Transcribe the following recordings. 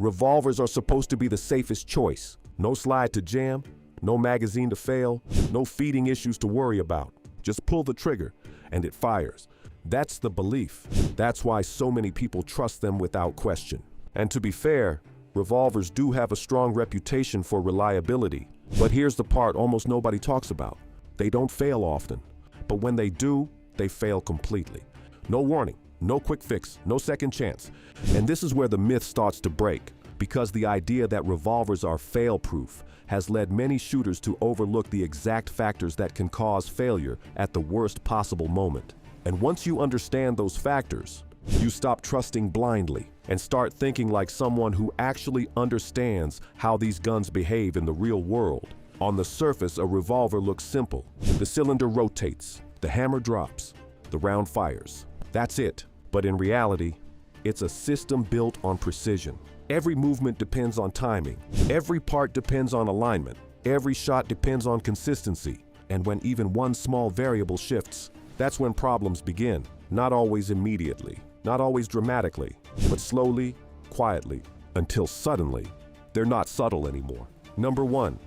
Revolvers are supposed to be the safest choice. No slide to jam, no magazine to fail, no feeding issues to worry about. Just pull the trigger and it fires. That's the belief. That's why so many people trust them without question. And to be fair, revolvers do have a strong reputation for reliability. But here's the part almost nobody talks about. They don't fail often. But when they do, they fail completely. No warning, no quick fix, no second chance. And this is where the myth starts to break, because the idea that revolvers are fail-proof has led many shooters to overlook the exact factors that can cause failure at the worst possible moment. And once you understand those factors, you stop trusting blindly and start thinking like someone who actually understands how these guns behave in the real world. On the surface, a revolver looks simple. The cylinder rotates, the hammer drops, the round fires. That's it. But in reality, it's a system built on precision. Every movement depends on timing. Every part depends on alignment. Every shot depends on consistency. And when even one small variable shifts, that's when problems begin. Not always immediately, not always dramatically, but slowly, quietly, until suddenly, they're not subtle anymore. Number 1,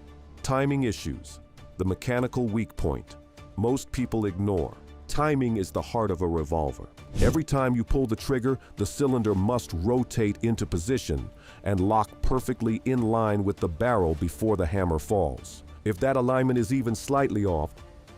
timing issues, the mechanical weak point. Most people ignore. Timing is the heart of a revolver. Every time you pull the trigger, the cylinder must rotate into position and lock perfectly in line with the barrel before the hammer falls. If that alignment is even slightly off,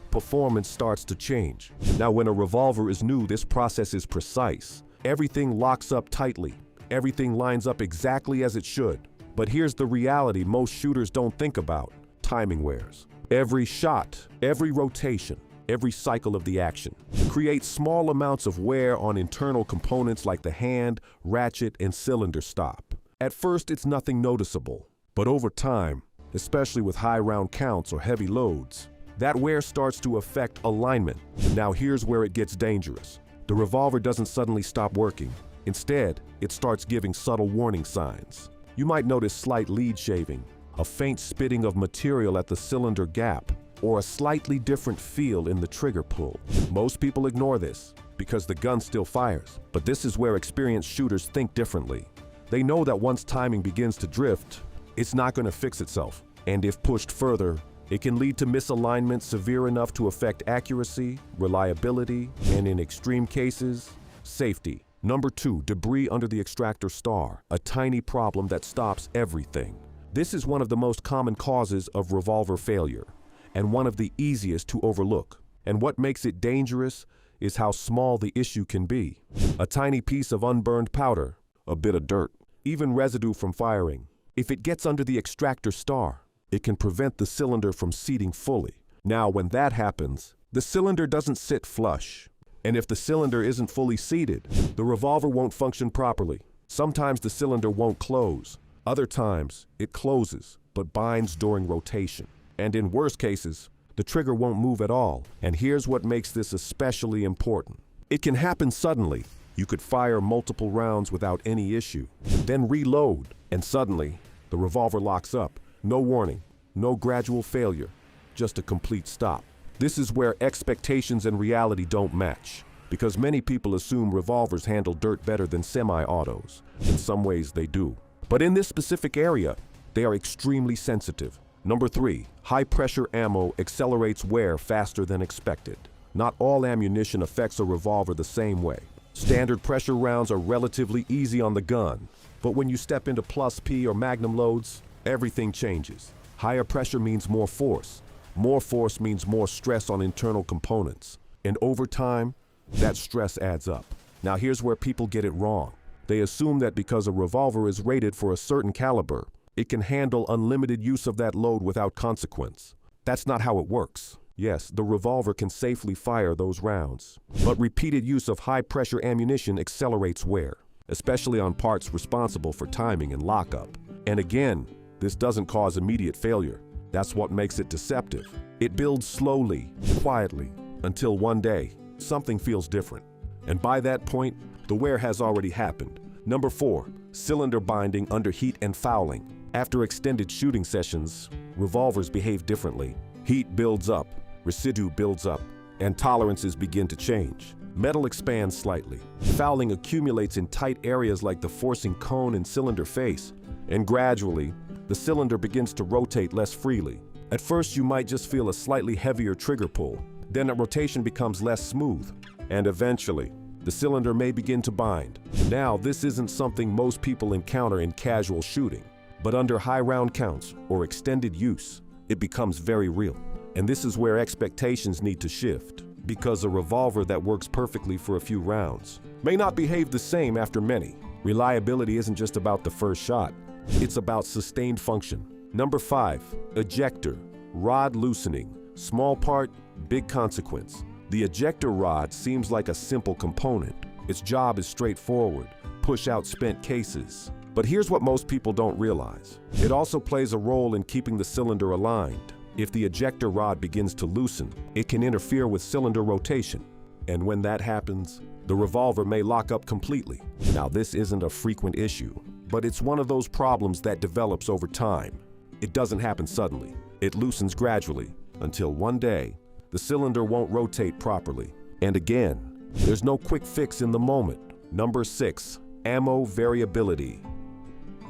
performance starts to change. Now, when a revolver is new, this process is precise. Everything locks up tightly. Everything lines up exactly as it should. But here's the reality most shooters don't think about. Timing wears. Every shot, every rotation, every cycle of the action creates small amounts of wear on internal components like the hand, ratchet, and cylinder stop. At first, it's nothing noticeable. But over time, especially with high round counts or heavy loads, that wear starts to affect alignment. Now here's where it gets dangerous. The revolver doesn't suddenly stop working. Instead, it starts giving subtle warning signs. You might notice slight lead shaving, a faint spitting of material at the cylinder gap, or a slightly different feel in the trigger pull. Most people ignore this because the gun still fires. But this is where experienced shooters think differently. They know that once timing begins to drift, it's not going to fix itself. And if pushed further, it can lead to misalignment severe enough to affect accuracy, reliability, and in extreme cases, safety. Number 2, debris under the extractor star, a tiny problem that stops everything. This is one of the most common causes of revolver failure, and one of the easiest to overlook. And what makes it dangerous is how small the issue can be. A tiny piece of unburned powder, a bit of dirt, even residue from firing. If it gets under the extractor star, it can prevent the cylinder from seating fully. Now, when that happens, the cylinder doesn't sit flush. And if the cylinder isn't fully seated, the revolver won't function properly. Sometimes the cylinder won't close. Other times, it closes, but binds during rotation. And in worst cases, the trigger won't move at all. And here's what makes this especially important. It can happen suddenly. You could fire multiple rounds without any issue, then reload, and suddenly, the revolver locks up. No warning, no gradual failure, just a complete stop. This is where expectations and reality don't match, because many people assume revolvers handle dirt better than semi-autos. In some ways they do. But in this specific area, they are extremely sensitive. Number 3, high-pressure ammo accelerates wear faster than expected. Not all ammunition affects a revolver the same way. Standard pressure rounds are relatively easy on the gun, but when you step into plus P or magnum loads, everything changes. Higher pressure means more force. More force means more stress on internal components. And over time, that stress adds up. Now here's where people get it wrong. They assume that because a revolver is rated for a certain caliber, it can handle unlimited use of that load without consequence. That's not how it works. Yes, the revolver can safely fire those rounds, but repeated use of high-pressure ammunition accelerates wear, especially on parts responsible for timing and lockup. And again, this doesn't cause immediate failure. That's what makes it deceptive. It builds slowly, quietly, until one day, something feels different. And by that point, the wear has already happened. Number 4, cylinder binding under heat and fouling. After extended shooting sessions, revolvers behave differently. Heat builds up, residue builds up, and tolerances begin to change. Metal expands slightly. Fouling accumulates in tight areas like the forcing cone and cylinder face, and gradually, the cylinder begins to rotate less freely. At first, you might just feel a slightly heavier trigger pull. Then the rotation becomes less smooth, and eventually, the cylinder may begin to bind. Now, this isn't something most people encounter in casual shooting, but under high round counts or extended use, it becomes very real. And this is where expectations need to shift, because a revolver that works perfectly for a few rounds may not behave the same after many. Reliability isn't just about the first shot, it's about sustained function. Number 5, ejector, rod loosening. Small part, big consequence. The ejector rod seems like a simple component. Its job is straightforward, push out spent cases. But here's what most people don't realize. It also plays a role in keeping the cylinder aligned. If the ejector rod begins to loosen, it can interfere with cylinder rotation. And when that happens, the revolver may lock up completely. Now, this isn't a frequent issue, but it's one of those problems that develops over time. It doesn't happen suddenly. It loosens gradually until one day, the cylinder won't rotate properly. And again, there's no quick fix in the moment. Number 6, ammo variability.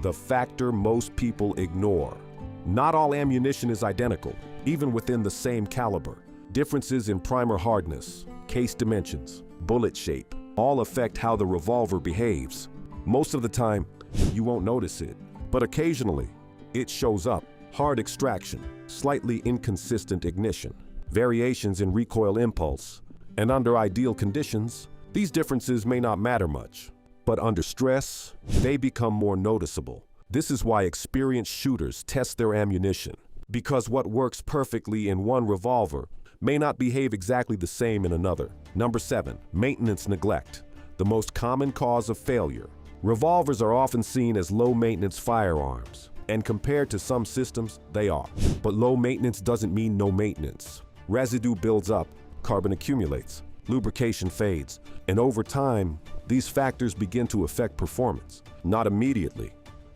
The factor most people ignore. Not all ammunition is identical, even within the same caliber. Differences in primer hardness, case dimensions, bullet shape, all affect how the revolver behaves. Most of the time, you won't notice it, but occasionally, it shows up. Hard extraction, slightly inconsistent ignition, variations in recoil impulse, and under ideal conditions, these differences may not matter much. But under stress, they become more noticeable. This is why experienced shooters test their ammunition, because what works perfectly in one revolver may not behave exactly the same in another. Number 7, maintenance neglect, the most common cause of failure. Revolvers are often seen as low-maintenance firearms, and compared to some systems, they are. But low maintenance doesn't mean no maintenance. Residue builds up, carbon accumulates, lubrication fades, and over time, these factors begin to affect performance. Not immediately,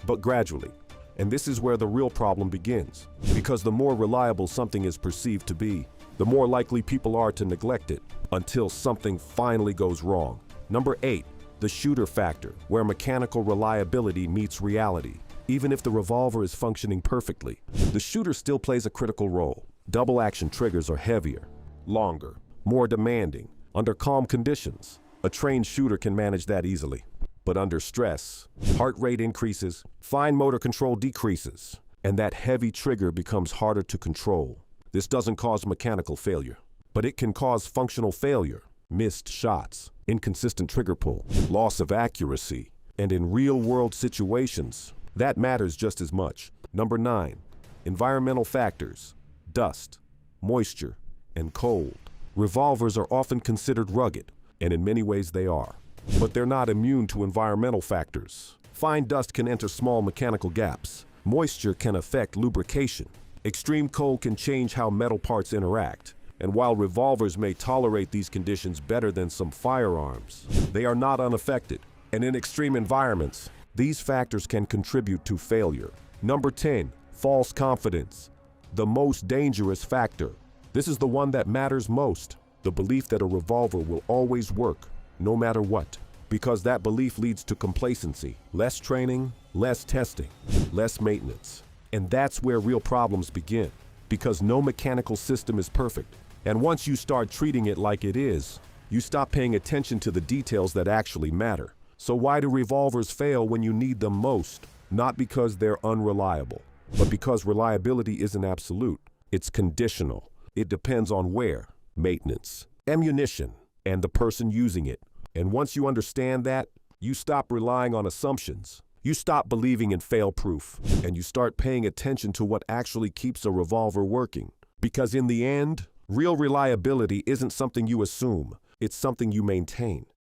but gradually. And this is where the real problem begins, because the more reliable something is perceived to be, the more likely people are to neglect it until something finally goes wrong. Number 8, the shooter factor, where mechanical reliability meets reality. Even if the revolver is functioning perfectly, the shooter still plays a critical role. Double action triggers are heavier, longer, more demanding. Under calm conditions, a trained shooter can manage that easily. But under stress, heart rate increases, fine motor control decreases, and that heavy trigger becomes harder to control. This doesn't cause mechanical failure, but it can cause functional failure, missed shots, inconsistent trigger pull, loss of accuracy, and in real-world situations, that matters just as much. Number 9, environmental factors, dust, moisture, and cold. Revolvers are often considered rugged, and in many ways they are. But they're not immune to environmental factors. Fine dust can enter small mechanical gaps. Moisture can affect lubrication. Extreme cold can change how metal parts interact. And while revolvers may tolerate these conditions better than some firearms, they are not unaffected. And in extreme environments, these factors can contribute to failure. Number 10, false confidence, the most dangerous factor. This is the one that matters most, the belief that a revolver will always work, no matter what, because that belief leads to complacency, less training, less testing, less maintenance. And that's where real problems begin, because no mechanical system is perfect. And once you start treating it like it is, you stop paying attention to the details that actually matter. So why do revolvers fail when you need them most? Not because they're unreliable, but because reliability isn't absolute. It's conditional. It depends on where, maintenance, ammunition, and the person using it. And once you understand that, you stop relying on assumptions. You stop believing in fail-proof, and you start paying attention to what actually keeps a revolver working. Because in the end, real reliability isn't something you assume, it's something you maintain.